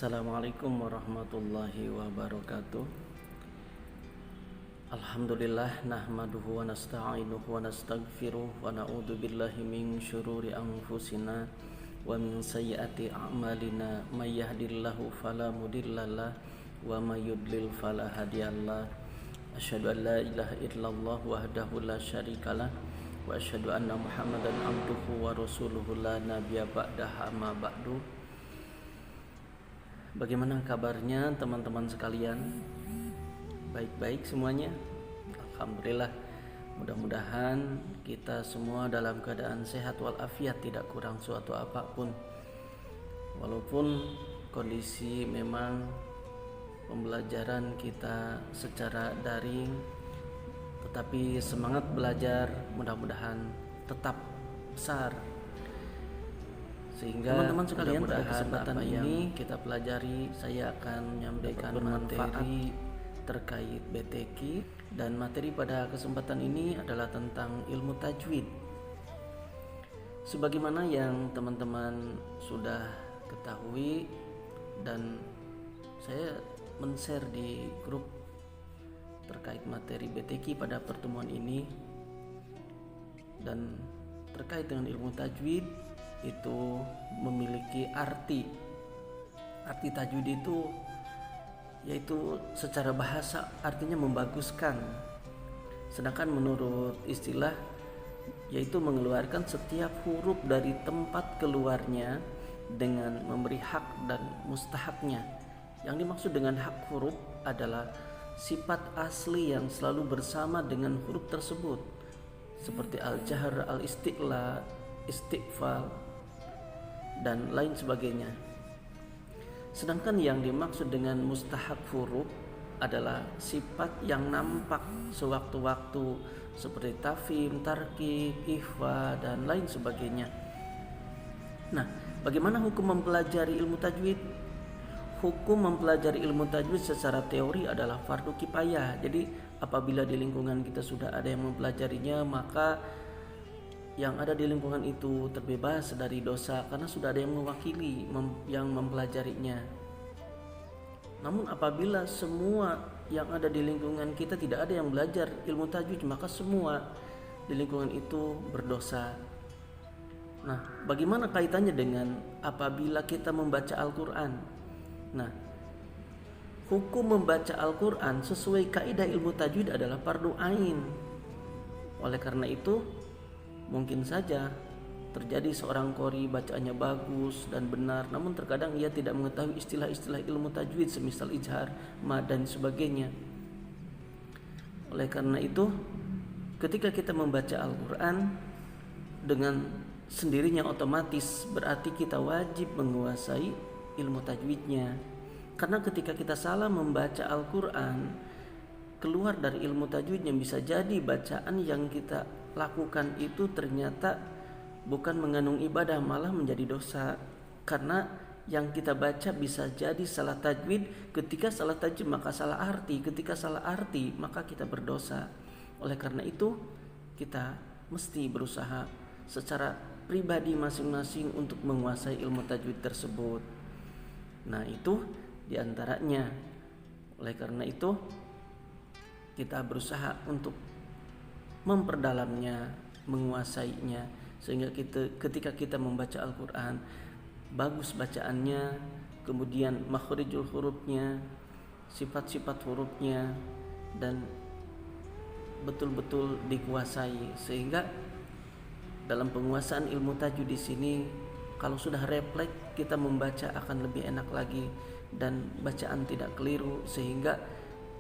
Assalamualaikum warahmatullahi wabarakatuh. Alhamdulillah nahmaduhu wa nasta'inuhu wa nastaghfiruh wa na'udzu billahi min syururi anfusina wa min sayyiati a'malina may yahdihillahu fala mudhillalah wa may yudlil fala hadiyalah. Asyhadu an la ilaha illallah wahdahu la syarikalah wa asyhadu anna Muhammadan abduhu wa rasuluhu la nabiyya ba'dahu amma ba'du. Bagaimana kabarnya teman-teman sekalian? Baik-baik semuanya? Alhamdulillah. Mudah-mudahan kita semua dalam keadaan sehat walafiat, tidak kurang suatu apapun. Walaupun kondisi memang pembelajaran kita secara daring, tetapi semangat belajar mudah-mudahan tetap besar. Sehingga teman-teman sekalian, pada kesempatan ini kita pelajari, saya akan menyampaikan materi terkait BTQ, dan materi pada kesempatan ini adalah tentang ilmu tajwid. Sebagaimana yang teman-teman sudah ketahui dan saya men-share di grup terkait materi BTQ pada pertemuan ini, dan terkait dengan ilmu tajwid itu memiliki arti tajwid itu yaitu secara bahasa artinya membaguskan, sedangkan menurut istilah yaitu mengeluarkan setiap huruf dari tempat keluarnya dengan memberi hak dan mustahaknya. Yang dimaksud dengan hak huruf adalah sifat asli yang selalu bersama dengan huruf tersebut, seperti al-jahr, al-isti'la, istiqfal, dan lain sebagainya. Sedangkan yang dimaksud dengan mustahak huruf adalah sifat yang nampak sewaktu-waktu, seperti tafhim, tarkib, ikhfa, dan lain sebagainya. Nah, bagaimana hukum mempelajari ilmu tajwid? Hukum mempelajari ilmu tajwid secara teori adalah fardu kifayah. Jadi apabila di lingkungan kita sudah ada yang mempelajarinya, maka yang ada di lingkungan itu terbebas dari dosa karena sudah ada yang mewakili yang mempelajarinya. Namun apabila semua yang ada di lingkungan kita tidak ada yang belajar ilmu tajwid, maka semua di lingkungan itu berdosa. Nah, bagaimana kaitannya dengan apabila kita membaca Al-Quran? Nah, hukum membaca Al-Quran sesuai kaidah ilmu tajwid adalah fardu ain. Oleh karena itu, mungkin saja terjadi seorang qori bacaannya bagus dan benar, namun terkadang ia tidak mengetahui istilah-istilah ilmu tajwid semisal ijhar, mad, dan sebagainya. Oleh karena itu, ketika kita membaca Al-Quran dengan sendirinya otomatis berarti kita wajib menguasai ilmu tajwidnya. Karena ketika kita salah membaca Al-Quran, keluar dari ilmu tajwidnya, bisa jadi bacaan yang kita lakukan itu ternyata bukan mengandung ibadah, malah menjadi dosa. Karena yang kita baca bisa jadi salah tajwid, ketika salah tajwid maka salah arti, ketika salah arti maka kita berdosa. Oleh karena itu kita mesti berusaha secara pribadi masing-masing untuk menguasai ilmu tajwid tersebut. Nah, itu diantaranya. Oleh karena itu kita berusaha untuk memperdalamnya, menguasainya, sehingga ketika kita membaca Al-Quran bagus bacaannya, kemudian makhrijul hurufnya, sifat-sifat hurufnya, dan betul-betul dikuasai. Sehingga dalam penguasaan ilmu tajwid di sini, kalau sudah refleks, kita membaca akan lebih enak lagi dan bacaan tidak keliru, sehingga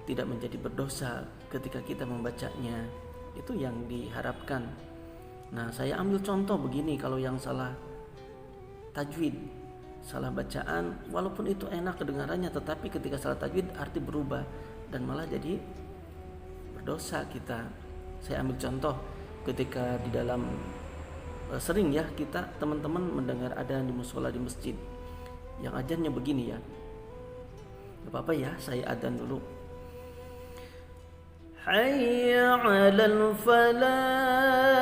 tidak menjadi berdosa ketika kita membacanya. Itu yang diharapkan. Nah, saya ambil contoh begini, kalau yang salah tajwid, salah bacaan, walaupun itu enak kedengarannya, tetapi ketika salah tajwid arti berubah dan malah jadi berdosa kita. Saya ambil contoh ketika di dalam sering ya kita teman-teman mendengar adzan di mushola, di masjid, yang adzannya begini ya. Gak apa-apa ya, saya adzan dulu. Hayya 'alal falah.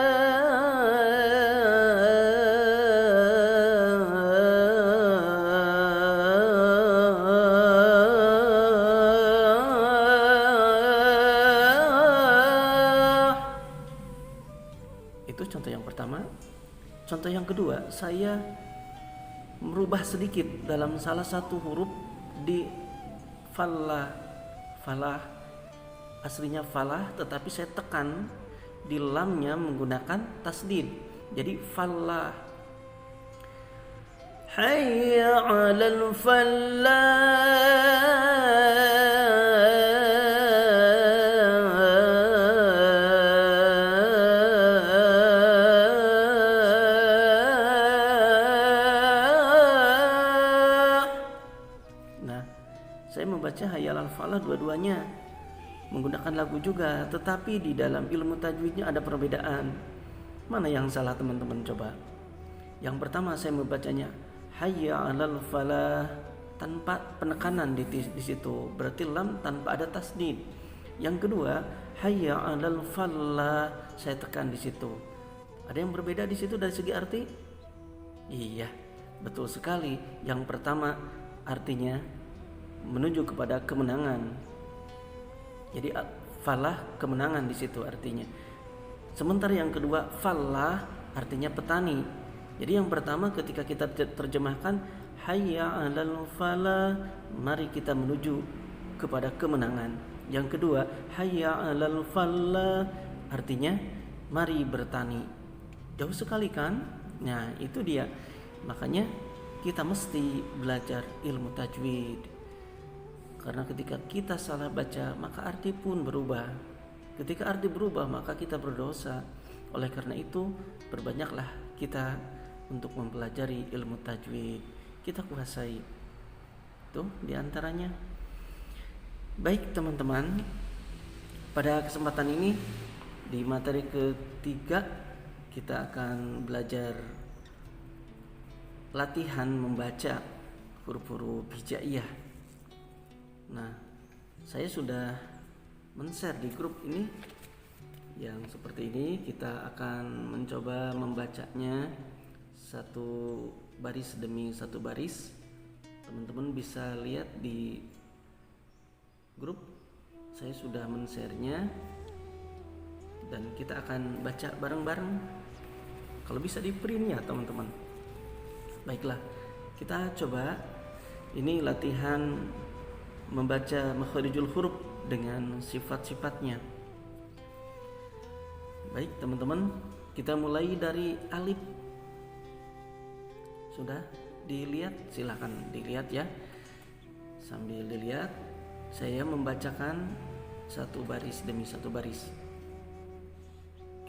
kedua saya merubah sedikit dalam salah satu huruf di falah. Falah aslinya falah, tetapi saya tekan di lamnya menggunakan tasdid. Jadi falah. Hayya 'alal falah. Nah, saya membaca hayya 'alal falah dua-duanya menggunakan lagu juga, tetapi di dalam ilmu tajwidnya ada perbedaan. Mana yang salah teman-teman coba? Yang pertama saya membacanya hayya 'alal falah tanpa penekanan di situ, berarti lam tanpa ada tasdid. Yang kedua hayya 'alal falah saya tekan di situ. Ada yang berbeda di situ dari segi arti? Iya, betul sekali. Yang pertama artinya menuju kepada kemenangan. Jadi falah kemenangan di situ artinya. Sementara yang kedua falah artinya petani. Jadi yang pertama ketika kita terjemahkan hayya 'alal falah, mari kita menuju kepada kemenangan. Yang kedua hayya 'alal falah artinya mari bertani. Jauh sekali kan? Nah, itu dia. Makanya kita mesti belajar ilmu tajwid. Karena ketika kita salah baca, maka arti pun berubah. Ketika arti berubah, maka kita berdosa. Oleh karena itu, berbanyaklah kita untuk mempelajari ilmu tajwid. Kita kuasai. Itu diantaranya. Baik teman-teman, pada kesempatan ini di materi ketiga kita akan belajar latihan membaca huruf-huruf hijaiyah. Nah, saya sudah men-share di grup ini yang seperti ini. Kita akan mencoba membacanya satu baris demi satu baris. Teman-teman bisa lihat di grup, saya sudah men-share-nya dan kita akan baca bareng-bareng. Kalau bisa di print ya teman-teman. Baiklah, kita coba. Ini latihan membaca makharijul huruf dengan sifat-sifatnya. Baik teman-teman, kita mulai dari alif. Sudah dilihat? Silahkan dilihat ya. Sambil dilihat, saya membacakan satu baris demi satu baris.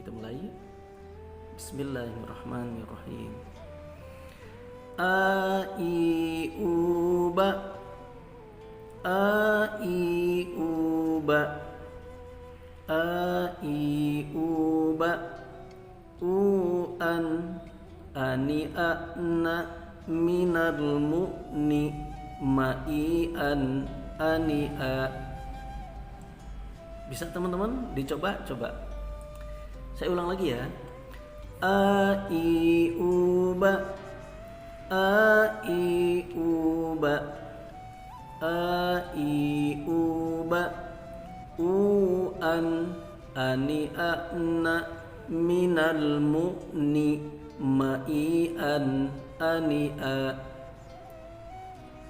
Kita mulai. Bismillahirrahmanirrahim. A I U Ba, a i u ba, a i u ba, u an, ani a na, minal mu'ni, ma i an, ani a. Bisa teman-teman dicoba? Coba. Saya ulang lagi ya. A i u ba, a i u ba, a i u ba, u an, ani a na, minal mu'ni, ma i an, ani a.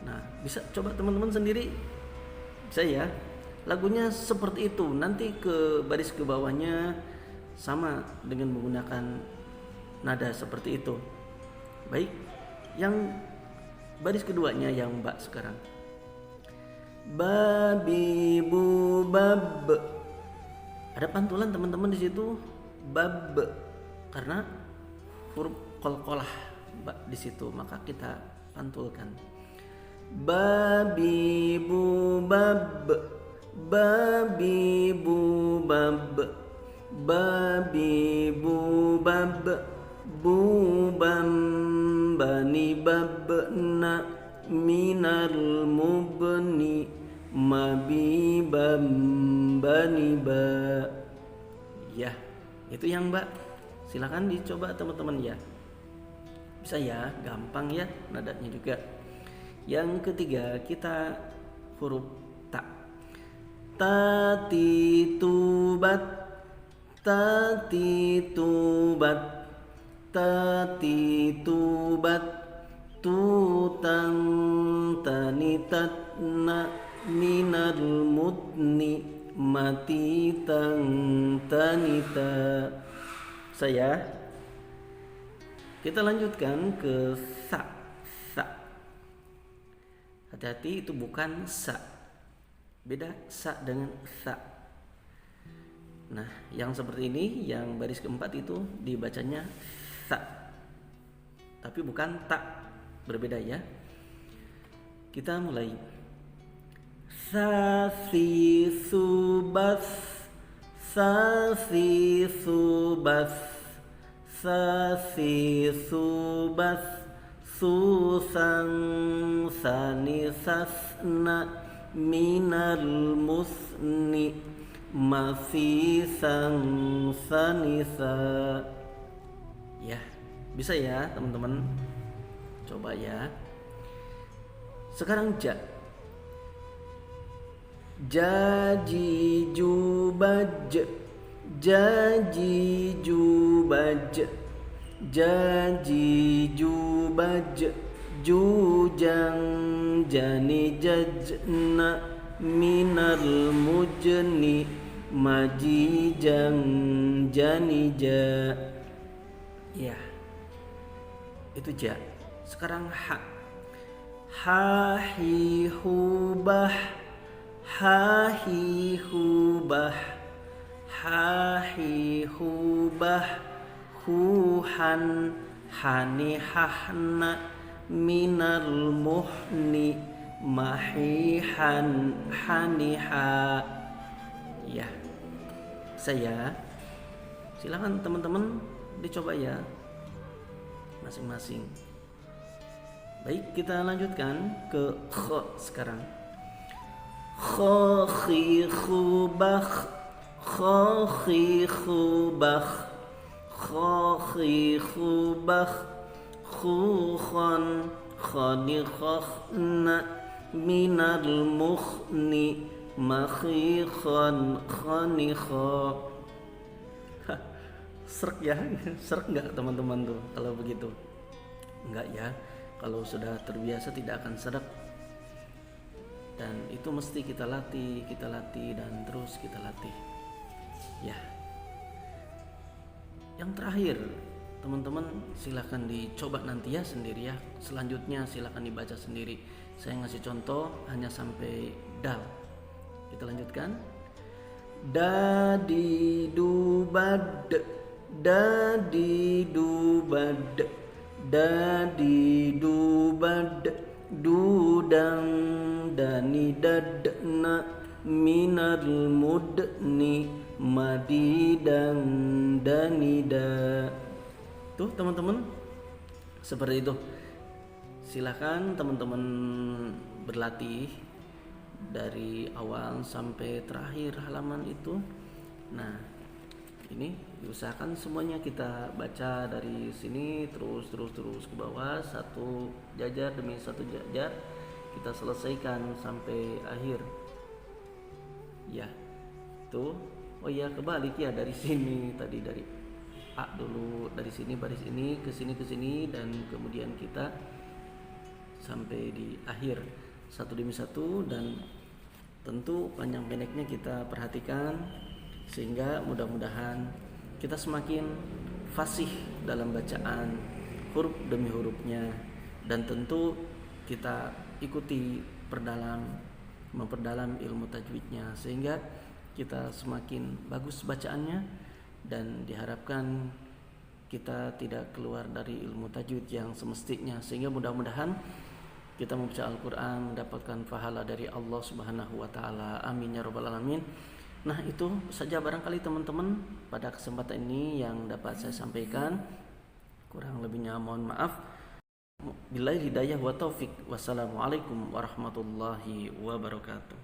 Nah, bisa coba teman-teman sendiri. Bisa ya. Lagunya seperti itu. Nanti ke baris ke bawahnya sama dengan menggunakan nada seperti itu. Baik. Yang baris keduanya yang Mbak sekarang. Babi bu bab. Ada pantulan teman-teman di situ, bab, karena huruf qalqalah di situ, maka kita pantulkan. Babi bu bab, babi bu bab, babi bu bab, bu bam bani babna, minal mubni, mabi bam bani ba. Ya, itu yang Mbak. Silakan dicoba teman-teman ya. Bisa ya, gampang ya nadanya juga. Yang ketiga kita huruf ta. Tati tubat, tati tubat, tati tubat tutan tanitatna minal mutni mati tang tanita. Kita lanjutkan ke sa. Hati-hati, itu bukan sa, beda sa dengan sa. Nah, yang seperti ini, yang baris keempat itu dibacanya sa, tapi bukan tak, berbeda ya. Kita mulai. Sa si subas, sa si subas, sa si subas, susang sanisasna minal musni masih sang sanisa. Ya, bisa ya teman-teman, coba ya. Sekarang jaji jubaj, jaji jubaj, jaji jubaj, jujang jani jajna minal mujni majijang janija. Ya, itu ja. Sekarang ha. Hahi hubah, hahi hubah, hahi hubah, huhan hanihahna minal muhni mahihan haniha. Ya, silakan teman-teman dicoba ya masing-masing. Baik, kita lanjutkan ke kh sekarang. Khi khubakh, khi khubakh, khi khubakh, khukhan khanikhna minal mukhni makhikhan khanikha. Serak ya? Serak nggak teman-teman tuh kalau begitu? Enggak ya, kalau sudah terbiasa tidak akan serak. Dan itu mesti kita latih dan terus kita latih. Ya. Yang terakhir, teman-teman silahkan dicoba nanti ya sendiri ya. Selanjutnya silahkan dibaca sendiri. Saya ngasih contoh hanya sampai dal. Kita lanjutkan. Dadi dubad, dadi dubad, dadi dubad, dudang dani dadna minal mudni madidang danida. Tuh teman-teman, seperti itu. Silakan teman-teman berlatih dari awal sampai terakhir halaman itu. Nah, ini diusahakan semuanya kita baca dari sini terus ke bawah, satu jajar demi satu jajar kita selesaikan sampai akhir. Ya, tuh. Oh ya, kebalik ya, dari sini tadi dari A dulu, dari sini baris ini ke sini dan kemudian kita sampai di akhir satu demi satu, dan tentu panjang pendeknya kita perhatikan sehingga mudah-mudahan kita semakin fasih dalam bacaan huruf demi hurufnya, dan tentu kita ikuti memperdalam ilmu tajwidnya sehingga kita semakin bagus bacaannya, dan diharapkan kita tidak keluar dari ilmu tajwid yang semestinya, sehingga mudah-mudahan kita membaca Al-Quran mendapatkan pahala dari Allah Subhanahu wa Ta'ala. Amin ya Rabbal Alamin. Nah, itu saja barangkali teman-teman pada kesempatan ini yang dapat saya sampaikan. Kurang lebihnya mohon maaf. Billahi hidayah wa taufik. Wassalamualaikum warahmatullahi wabarakatuh.